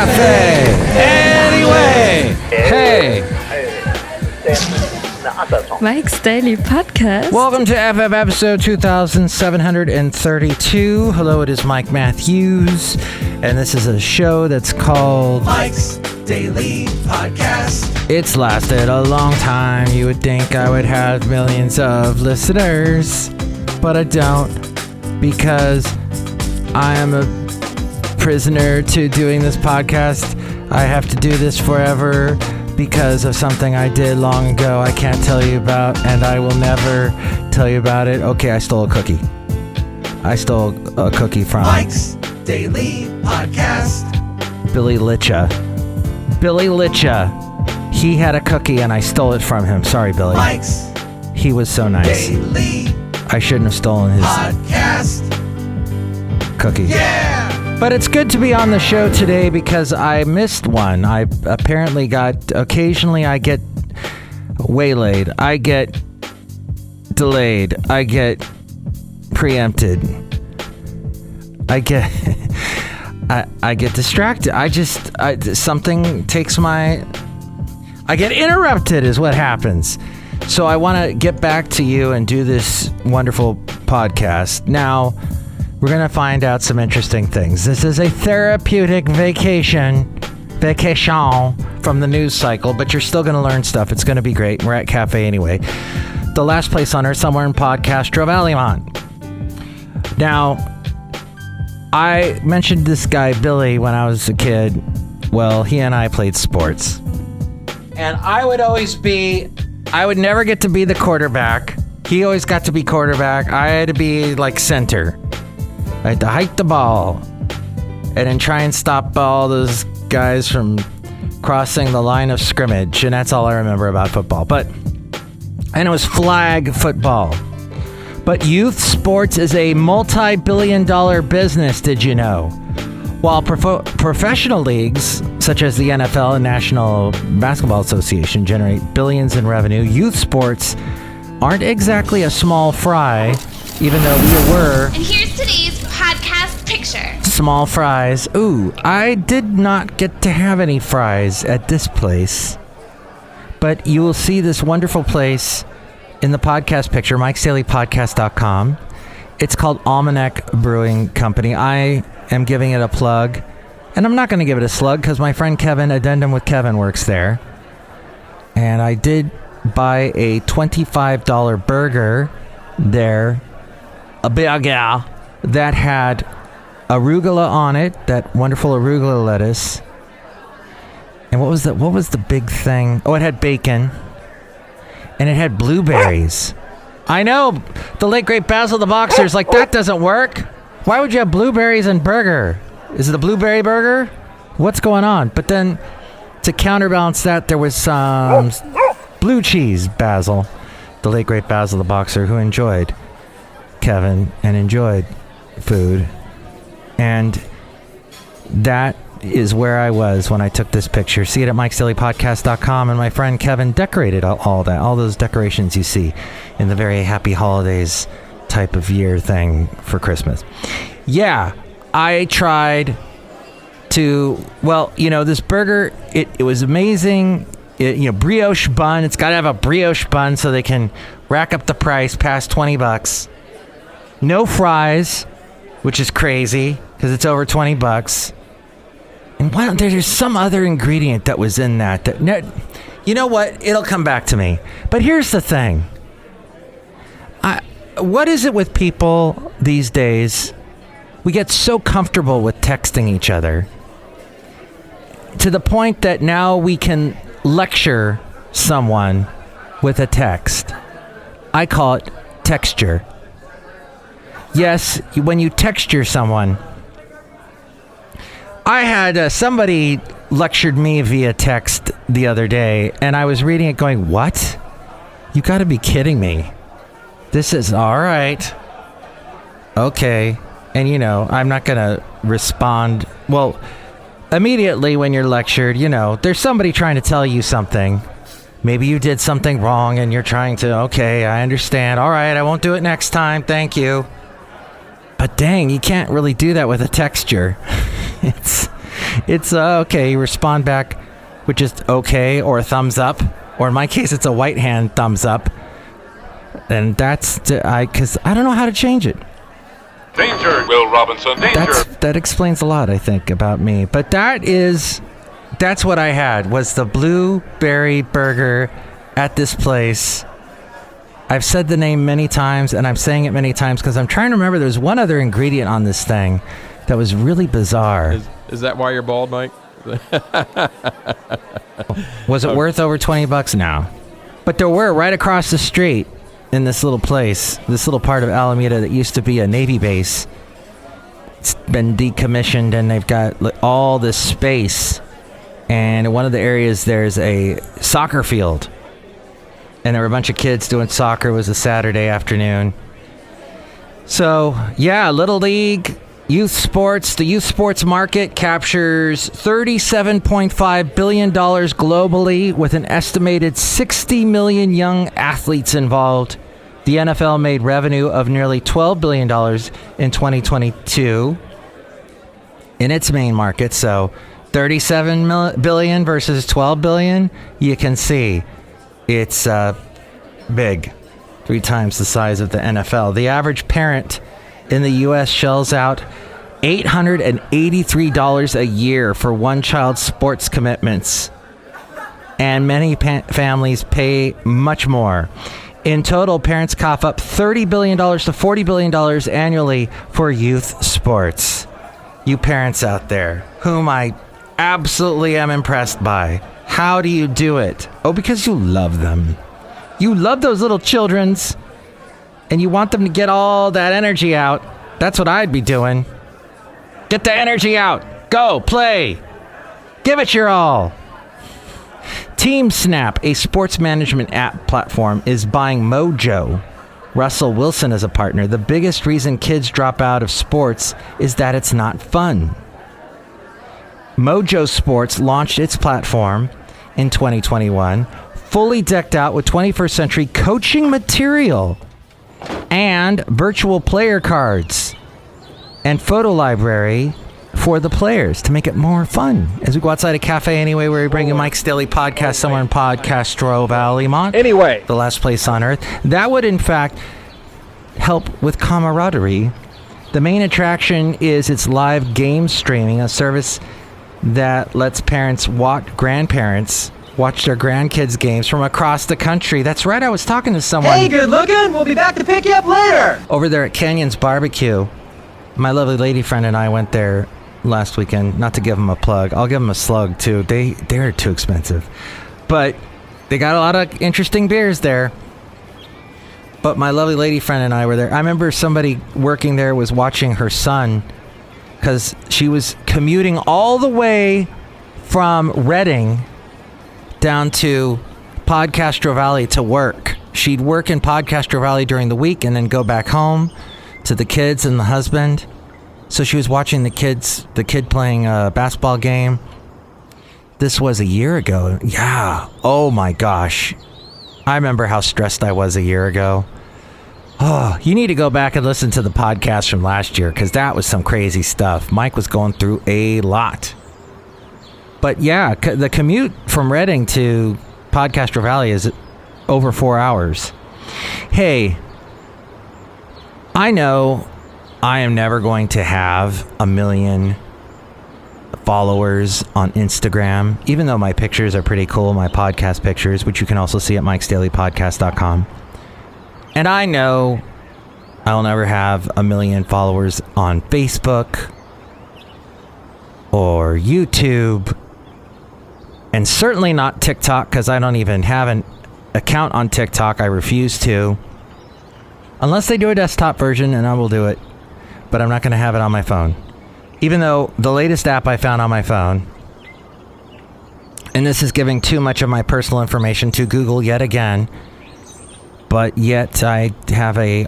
Café Anyway. Hey. Mike's Daily Podcast. Welcome to FF episode 2732. Hello, it is Mike Matthews, and this is a show that's called Mike's Daily Podcast. It's lasted a long time. You would think I would have millions of listeners, but I don't, because I am a prisoner to doing this podcast. I have to do this forever because of something I did long ago I can't tell you about, and I will never tell you about it. Okay, I stole a cookie. I stole a cookie from Mike's Daily Podcast. Billy Litcha. Billy Litcha. He had a cookie and I stole it from him. Sorry, Billy. Mike's He was so nice. Daily I shouldn't have stolen his Podcast. cookie. Yeah! But it's good to be on the show today because I missed one. I apparently occasionally I get waylaid. I get delayed. I get preempted. I get I get distracted. Something takes I get interrupted is what happens. So I want to get back to you and do this wonderful podcast. Now, we're going to find out some interesting things. This is a therapeutic vacation from the news cycle, but you're still going to learn stuff. It's going to be great. We're at Café Anyway, the last place on earth somewhere in Podcastro Valimont. Now, I mentioned this guy, Billy, when I was a kid. Well, he and I played sports. And I would never get to be the quarterback. He always got to be quarterback. I had to be like center. I had to hike the ball and then try and stop all those guys from crossing the line of scrimmage. And that's all I remember about football. And it was flag football. But youth sports is a multi-billion-dollar business, did you know? While professional leagues, such as the NFL and National Basketball Association, generate billions in revenue, youth sports aren't exactly a small fry, even though we were... And here's today's podcast picture. Small fries. Ooh, I did not get to have any fries at this place. But you will see this wonderful place in the podcast picture, mikesdailypodcast.com. It's called Almanac Brewing Company. I am giving it a plug. And I'm not going to give it a slug because my friend Kevin, Addendum with Kevin, works there. And I did buy a $25 burger there. A burger that had arugula on it, that wonderful arugula lettuce. And what was the big thing? Oh, it had bacon. And it had blueberries. I know, the late great Basil the Boxer's like, that doesn't work. Why would you have blueberries and burger? Is it a blueberry burger? What's going on? But then, to counterbalance that, there was some blue cheese Basil. The late great Basil the Boxer, who enjoyed Kevin and enjoyed food. And that is where I was when I took this picture. See it at mikesdailypodcast.com, and my friend Kevin decorated all those decorations you see in the very happy holidays type of year thing for Christmas. Yeah, I tried to, this burger, it was amazing. Brioche bun, it's got to have a brioche bun so they can rack up the price past $20. No fries, which is crazy because it's over $20. And there's some other ingredient that was in that. You know what? It'll come back to me. But here's the thing. What is it with people these days? We get so comfortable with texting each other to the point that now we can lecture someone with a text. I call it texture. Yes, when you texture someone. I had somebody lectured me via text the other day, and I was reading it going, what? You got to be kidding me. This is all right. Okay. And, I'm not going to respond. Well, immediately when you're lectured, there's somebody trying to tell you something. Maybe you did something wrong and you're trying to, okay, I understand. All right, I won't do it next time. Thank you. But dang, you can't really do that with a texture. It's okay. You respond back with just okay or a thumbs up, or in my case, it's a white hand thumbs up. And that's because I don't know how to change it. Danger, Will Robinson, danger. That explains a lot, I think, about me. But that's what I had, was the blueberry burger at this place. I've said the name many times, and I'm saying it many times because I'm trying to remember. There's one other ingredient on this thing that was really bizarre. Is that why you're bald, Mike? Was it worth over $20 now? But there were right across the street in this little place, this little part of Alameda that used to be a Navy base. It's been decommissioned, and they've got all this space. And in one of the areas, there's a soccer field. And there were a bunch of kids doing soccer. It was a Saturday afternoon. So, yeah, Little League, youth sports. The youth sports market captures $37.5 billion globally, with an estimated 60 million young athletes involved. The NFL made revenue of nearly $12 billion in 2022 in its main market. So, 37 billion versus 12 billion, you can see it's big, 3 times the size of the NFL. The average parent in the U.S. shells out $883 a year for one child's sports commitments, and many families pay much more. In total, parents cough up $30 billion to $40 billion annually for youth sports. You parents out there, whom I absolutely am impressed by. How do you do it? Oh, because you love them. You love those little childrens, and you want them to get all that energy out. That's what I'd be doing. Get the energy out. Go, play. Give it your all. Team Snap, a sports management app platform, is buying Mojo. Russell Wilson is a partner. The biggest reason kids drop out of sports is that it's not fun. Mojo Sports launched its platform in 2021, fully decked out with 21st century coaching material and virtual player cards and photo library for the players to make it more fun. As we go outside of Café Anyway, where we bring you Mike's Daily Podcast somewhere in Podcastro Valley, Anyway, the last place on earth. That would, in fact, help with camaraderie. The main attraction is its live game streaming, a service that lets grandparents watch their grandkids' games from across the country. That's right, I was talking to someone. Hey, good looking. We'll be back to pick you up later. Over there at Canyon's Barbecue. My lovely lady friend and I went there last weekend. Not to give them a plug. I'll give them a slug, too. They're too expensive. But they got a lot of interesting beers there. But my lovely lady friend and I were there. I remember somebody working there was watching her son, because she was commuting all the way from Redding down to Podcastro Valley to work. She'd work in Podcastro Valley during the week and then go back home to the kids and the husband. So she was watching the kid playing a basketball game. This was a year ago. Yeah. Oh my gosh. I remember how stressed I was a year ago. Oh, you need to go back and listen to the podcast from last year, because that was some crazy stuff. Mike was going through a lot. But yeah, the commute from Redding to Podcastro Valley is over 4 hours. Hey, I know I am never going to have 1 million followers on Instagram, even though my pictures are pretty cool, my podcast pictures, which you can also see at mikesdailypodcast.com. And I know I'll never have 1 million followers on Facebook or YouTube, and certainly not TikTok, because I don't even have an account on TikTok. I refuse to. Unless they do a desktop version, and I will do it. But I'm not going to have it on my phone. Even though the latest app I found on my phone, and this is giving too much of my personal information to Google yet again, but yet I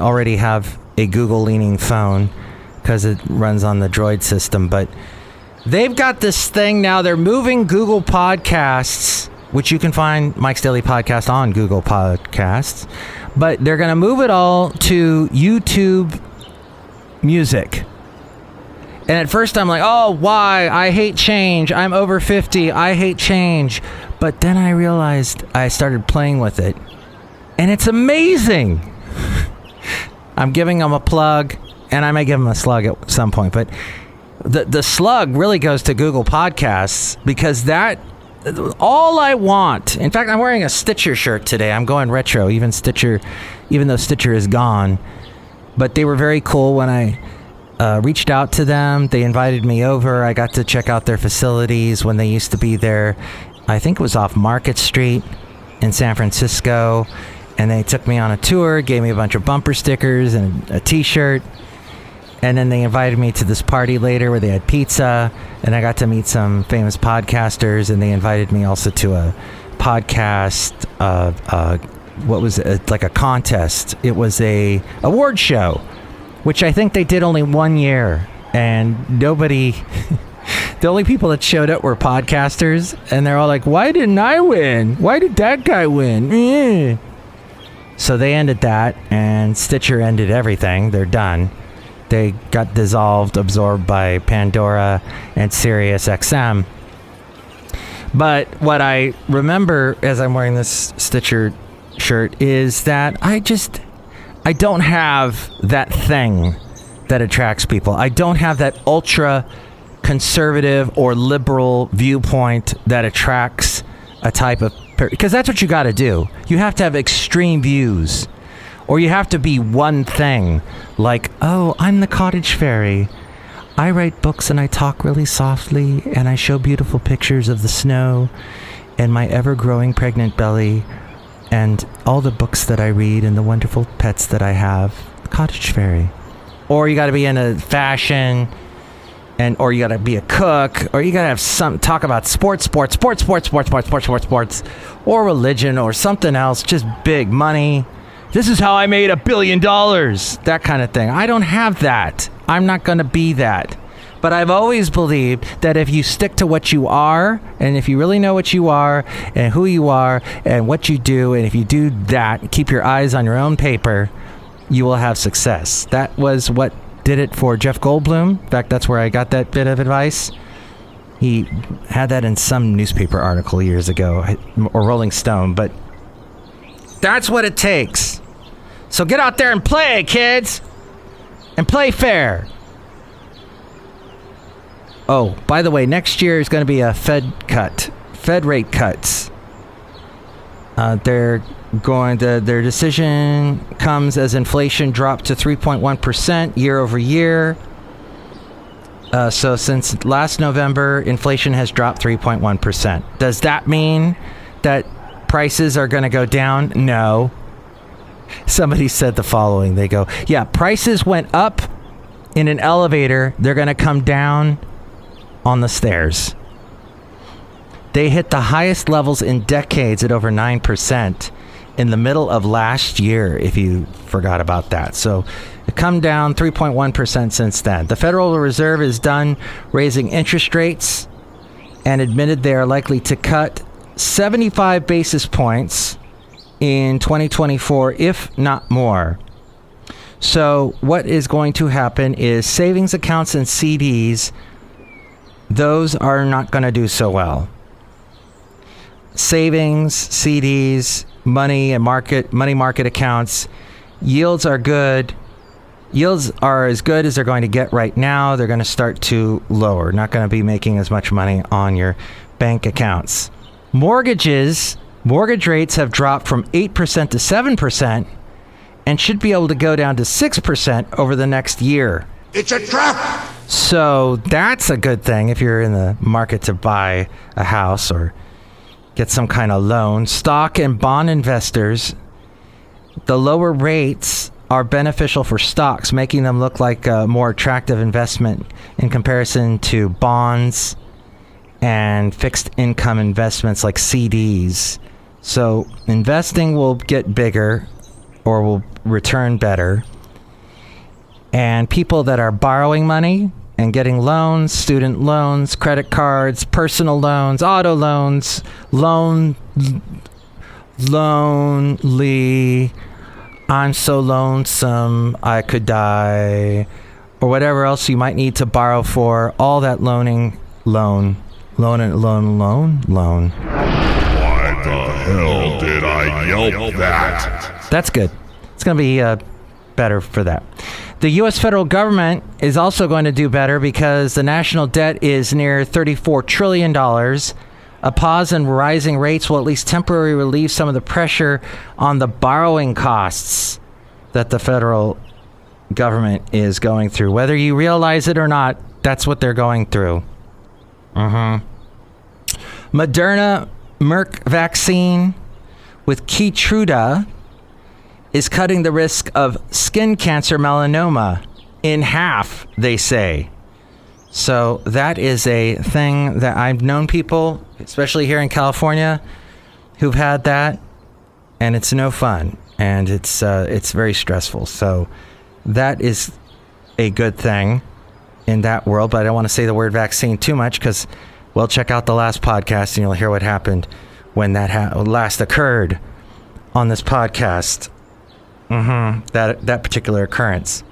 already have a Google-leaning phone because it runs on the Droid system. But they've got this thing now. They're moving Google Podcasts, which you can find Mike's Daily Podcast on Google Podcasts. But they're going to move it all to YouTube Music. And at first I'm like, oh, why? I hate change. I'm over 50. I hate change. But then I realized I started playing with it. And it's amazing. I'm giving them a plug, and I may give them a slug at some point. But the slug really goes to Google Podcasts, because that, all I want. In fact, I'm wearing a Stitcher shirt today. I'm going retro, even though Stitcher is gone. But they were very cool when I reached out to them. They invited me over. I got to check out their facilities when they used to be there. I think it was off Market Street in San Francisco. And they took me on a tour, gave me a bunch of bumper stickers and a t-shirt. And then they invited me to this party later where they had pizza. And I got to meet some famous podcasters. And they invited me also to a podcast, what was it? Like a contest. It was a award show, which I think they did only 1 year. And nobody... The only people that showed up were podcasters. And they're all like, why didn't I win? Why did that guy win? So they ended that, and Stitcher ended everything. They're done. They got dissolved, absorbed by Pandora and Sirius XM. But what I remember as I'm wearing this Stitcher shirt is that I don't have that thing that attracts people. I don't have that ultra conservative or liberal viewpoint that attracts a type of, because that's what you got to do. You have to have extreme views, or you have to be one thing, like, oh, I'm the cottage fairy. I write books and I talk really softly and I show beautiful pictures of the snow and my ever-growing pregnant belly and all the books that I read and the wonderful pets that I have. Cottage fairy. Or you got to be into fashion, or you got to be a cook, or you got to have some talk about sports, or religion, or something else, just big money. This is how I made $1 billion, that kind of thing. I don't have that. I'm not going to be that. But I've always believed that if you stick to what you are, and if you really know what you are, and who you are, and what you do, and if you do that, keep your eyes on your own paper, you will have success. That was what did it for Jeff Goldblum. In fact, that's where I got that bit of advice. He had that in some newspaper article years ago, or Rolling Stone, but that's what it takes. So get out there and play, kids, and play fair. Oh, by the way, next year is going to be a Fed rate cuts. Their decision comes as inflation dropped to 3.1% year over year. So since last November, inflation has dropped 3.1%. Does that mean that prices are going to go down? No. Somebody said the following. They go, yeah, prices went up in an elevator. They're going to come down on the stairs. They hit the highest levels in decades at over 9% in the middle of last year, if you forgot about that. So it come down 3.1% since then. The Federal Reserve is done raising interest rates and admitted they are likely to cut 75 basis points in 2024, if not more. So what is going to happen is savings accounts and CDs, those are not going to do so well. Savings, CDs, money market accounts, yields are good. Yields are as good as they're going to get right now. They're going to start to lower. Not going to be making as much money on your bank accounts. Mortgage rates have dropped from 8% to 7% and should be able to go down to 6% over the next year. It's a trap! So that's a good thing if you're in the market to buy a house or get some kind of loan. Stock and bond investors, the lower rates are beneficial for stocks, making them look like a more attractive investment in comparison to bonds and fixed income investments like CDs. So investing will get bigger or will return better. And people that are borrowing money and getting loans, student loans, credit cards, personal loans, auto loans, lonely, I'm so lonesome, I could die, or whatever else you might need to borrow for all that loan. Why the hell did I yelp that? That's good. It's going to be better for that. The U.S. federal government is also going to do better because the national debt is near $34 trillion. A pause in rising rates will at least temporarily relieve some of the pressure on the borrowing costs that the federal government is going through. Whether you realize it or not, that's what they're going through. Moderna Merck vaccine with Keytruda is cutting the risk of skin cancer melanoma in half, they say. So that is a thing that I've known people, especially here in California, who've had that, and it's no fun, and it's very stressful. So that is a good thing in that world, but I don't want to say the word vaccine too much because, well, check out the last podcast and you'll hear what happened when that last occurred on this podcast. That particular occurrence.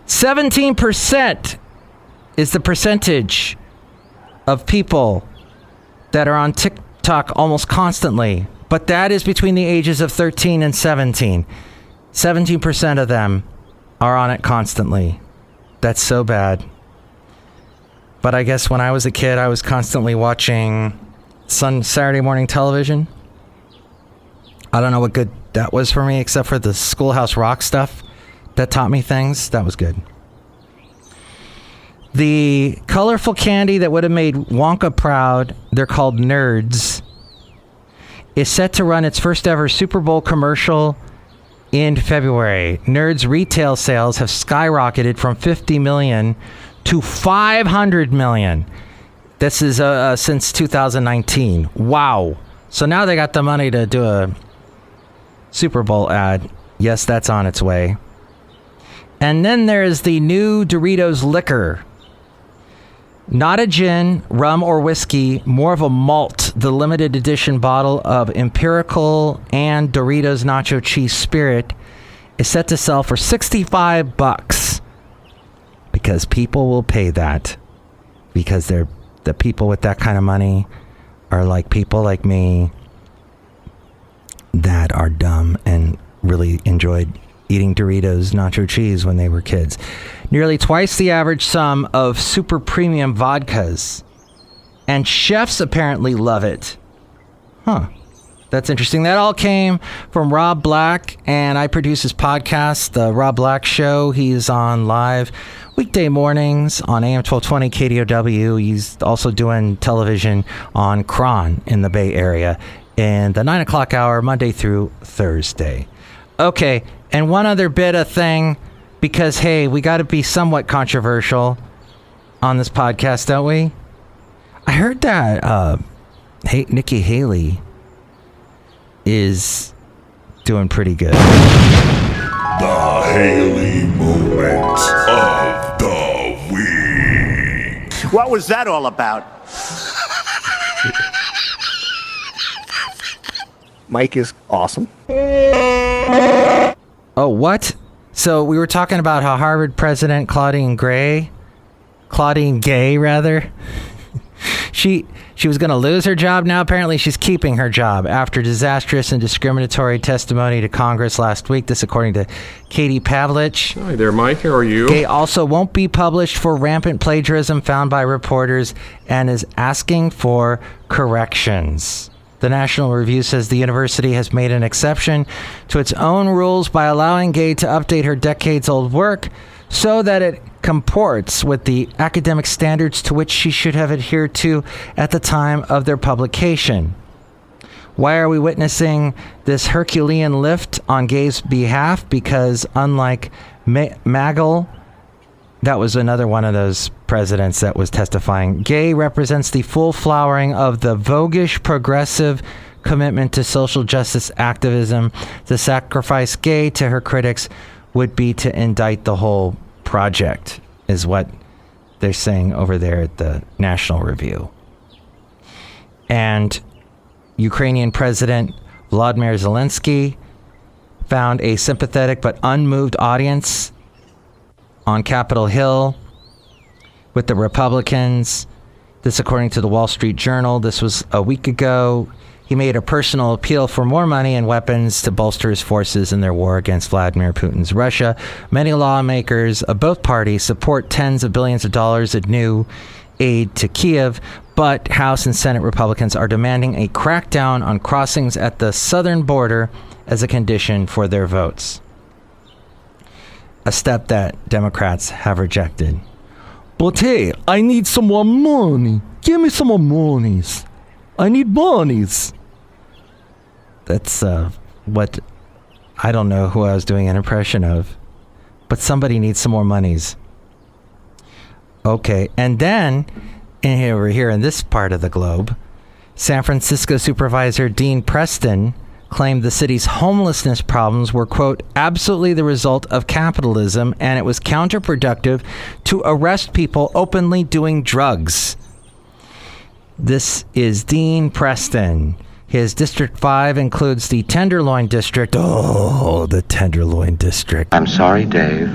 17% is the percentage of people that are on TikTok almost constantly, but that is between the ages of 13 and 17. 17% of them are on it constantly. That's so bad. But I guess when I was a kid, I was constantly watching Saturday morning television. I don't know what good that was for me, except for the Schoolhouse Rock stuff that taught me things. That was good. The colorful candy that would have made Wonka proud, they're called Nerds, is set to run its first ever Super Bowl commercial in February. Nerds retail sales have skyrocketed from 50 million to 500 million. This is since 2019. Wow. So now they got the money to do a Super Bowl ad. Yes, that's on its way. And then there's the new Doritos liquor. Not a gin, rum, or whiskey, more of a malt. The limited edition bottle of Empirical and Doritos Nacho Cheese Spirit is set to sell for $65 because people will pay that, because they're the people with that kind of money are like people like me that are dumb and really enjoyed eating Doritos nacho cheese when they were kids. Nearly twice the average sum of super premium vodkas. And chefs apparently love it. That's interesting. That all came from Rob Black, and I produce his podcast, The Rob Black Show. He's on live weekday mornings on AM 1220 KDOW. He's also doing television on Kron in the Bay Area in the 9 o'clock hour, Monday through Thursday. Okay, and one other bit of thing, because, hey, we got to be somewhat controversial on this podcast, don't we? I heard that Nikki Haley is doing pretty good. The Haley moment of the week. What was that all about? Mike is awesome. Oh, what? So we were talking about how Harvard president Claudine Gay, she was going to lose her job. Now apparently she's keeping her job after disastrous and discriminatory testimony to Congress last week. This according to Katie Pavlich. Hi there, Mike. How are you? Gay also won't be published for rampant plagiarism found by reporters and is asking for corrections. The National Review says the university has made an exception to its own rules by allowing Gay to update her decades-old work so that it comports with the academic standards to which she should have adhered to at the time of their publication. Why are we witnessing this Herculean lift on Gay's behalf? Because unlike Magel, that was another one of those presidents that was testifying, Gay represents the full flowering of the voguish progressive commitment to social justice activism. To sacrifice Gay to her critics would be to indict the whole project, is what they're saying over there at the National Review. And Ukrainian President Volodymyr Zelensky found a sympathetic but unmoved audience on Capitol Hill with the Republicans. This, according to the Wall Street Journal, this was a week ago. He made a personal appeal for more money and weapons to bolster his forces in their war against Vladimir Putin's Russia. Many lawmakers of both parties support tens of billions of dollars in new aid to Kiev, but House and Senate Republicans are demanding a crackdown on crossings at the southern border as a condition for their votes. A step that Democrats have rejected. But hey, I need some more money. Give me some more monies. I need monies. That's what, I don't know who I was doing an impression of, but somebody needs some more monies. Okay, and then over here in this part of the globe, San Francisco Supervisor Dean Preston claimed the city's homelessness problems were, quote, absolutely the result of capitalism, and it was counterproductive to arrest people openly doing drugs. This is Dean Preston. His District 5 includes the Tenderloin District. Oh, the Tenderloin District. I'm sorry, Dave.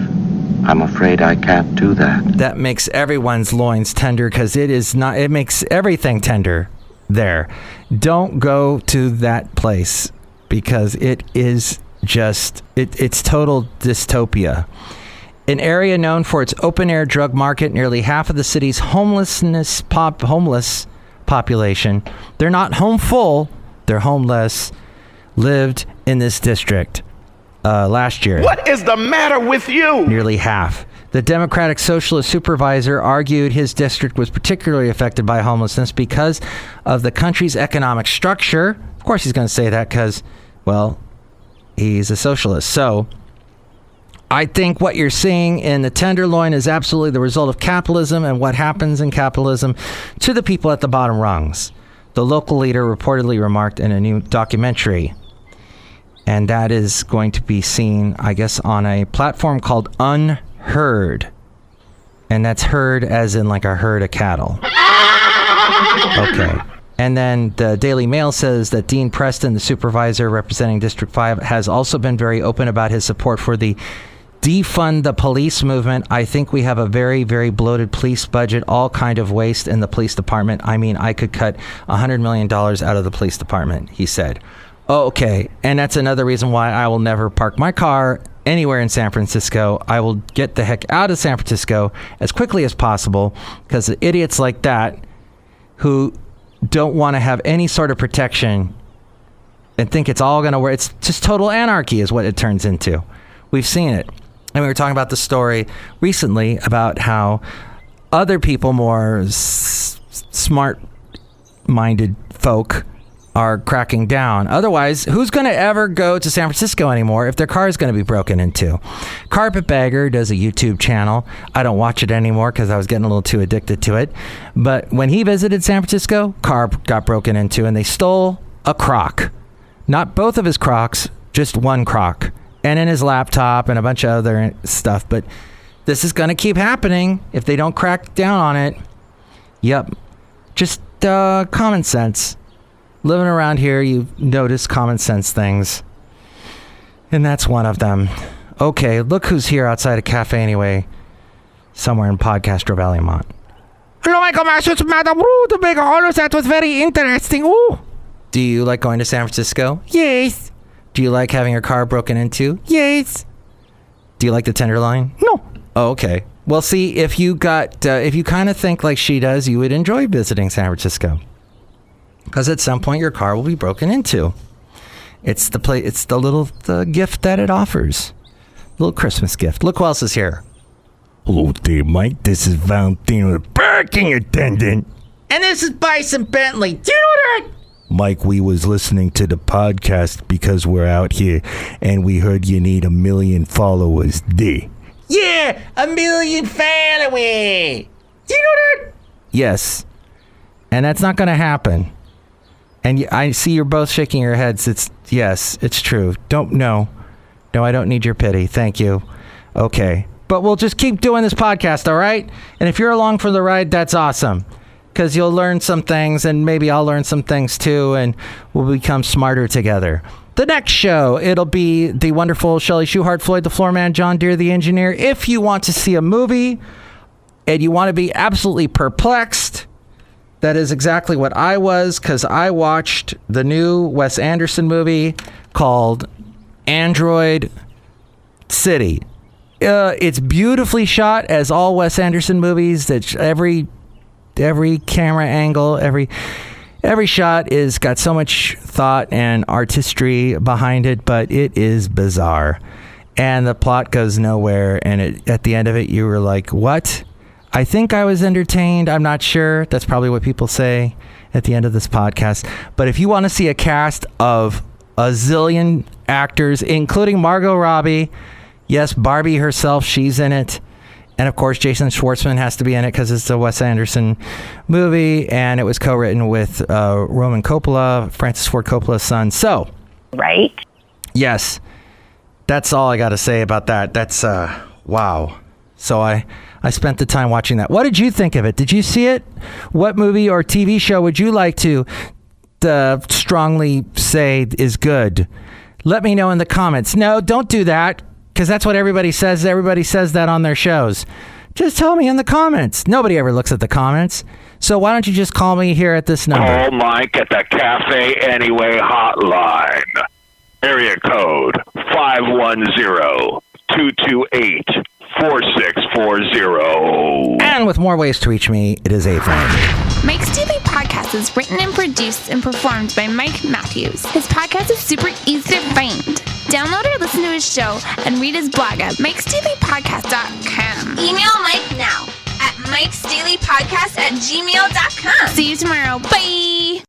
I'm afraid I can't do that. That makes everyone's loins tender because it makes everything tender there. Don't go to that place because it is just, it's total dystopia. An area known for its open-air drug market, nearly half of the city's homeless population, they're not home full, they're homeless, lived in this district last year. What is the matter with you? Nearly half. The Democratic Socialist supervisor argued his district was particularly affected by homelessness because of the country's economic structure. Of course he's going to say that because, well, he's a socialist. So I think what you're seeing in the Tenderloin is absolutely the result of capitalism and what happens in capitalism to the people at the bottom rungs. The local leader reportedly remarked in a new documentary. And that is going to be seen, I guess, on a platform called Unheard. And that's heard as in like a herd of cattle. Okay. And then the Daily Mail says that Dean Preston, the supervisor representing District 5, has also been very open about his support for the defund the police movement. I think we have a very, very bloated police budget, all kind of waste in the police department. I mean, I could cut $100 million out of the police department, he said. Oh, okay. And that's another reason why I will never park my car anywhere in San Francisco. I will get the heck out of San Francisco as quickly as possible because the idiots like that who don't want to have any sort of protection and think it's all going to work. It's just total anarchy is what it turns into. We've seen it. And we were talking about the story recently about how other people, more smart-minded folk, are cracking down. Otherwise, who's going to ever go to San Francisco anymore if their car is going to be broken into? Carpetbagger does a YouTube channel. I don't watch it anymore because I was getting a little too addicted to it. But when he visited San Francisco, car got broken into and they stole a Croc. Not both of his Crocs, just one Croc. And in his laptop and a bunch of other stuff. But this is going to keep happening if they don't crack down on it. Yep. Just common sense. Living around here, you notice common sense things. And that's one of them. Okay, look who's here outside of Café Anyway. Somewhere in Podcastro Valemont. Hello, Michael Mash. It's Madame Rootabega. All of that was very interesting. Ooh. Do you like going to San Francisco? Yes. Do you like having your car broken into? Yes. Do you like the Tenderloin? No. Oh, okay. Well, see, if you kind of think like she does, you would enjoy visiting San Francisco. Because at some point your car will be broken into. It's the gift that it offers. Little Christmas gift. Look who else is here. Hello there, Mike. This is Valentino, the parking attendant. And this is Bison Bentley. Do you know that? Mike, we was listening to the podcast because we're out here and we heard you need 1 million followers there. Yeah, 1 million followers. Do you know that? Yes. And that's not going to happen. And I see you're both shaking your heads. Yes, it's true. No, I don't need your pity. Thank you. Okay. But we'll just keep doing this podcast, all right? And if you're along for the ride, that's awesome. Because you'll learn some things, and maybe I'll learn some things too, and we'll become smarter together. The next show, it'll be the wonderful Chely Shoehart, Floyd the Floorman, John Deere the Engineer. If you want to see a movie and you want to be absolutely perplexed, that is exactly what I was, because I watched the new Wes Anderson movie called Android City. It's beautifully shot, as all Wes Anderson movies. That every camera angle, every shot is got so much thought and artistry behind it, but it is bizarre, and the plot goes nowhere. And at the end of it, you were like, "What?" I think I was entertained. I'm not sure. That's probably what people say at the end of this podcast. But if you want to see a cast of a zillion actors, including Margot Robbie, yes, Barbie herself, she's in it. And of course, Jason Schwartzman has to be in it because it's a Wes Anderson movie, and it was co-written with Roman Coppola, Francis Ford Coppola's son. So, right? Yes, that's all I got to say about that. That's wow. So I spent the time watching that. What did you think of it? Did you see it? What movie or TV show would you like to strongly say is good? Let me know in the comments. No, don't do that, because that's what everybody says. Everybody says that on their shows. Just tell me in the comments. Nobody ever looks at the comments. So why don't you just call me here at this number? Call Mike at the Café Anyway hotline. Area code 510-228-4640. And with more ways to reach me, it is A-Frame. Mike's Daily Podcast is written and produced and performed by Mike Matthews. His podcast is super easy to find. Download or listen to his show and read his blog at mikesdailypodcast.com. Email Mike now at mikesdailypodcast@gmail.com. See you tomorrow. Bye!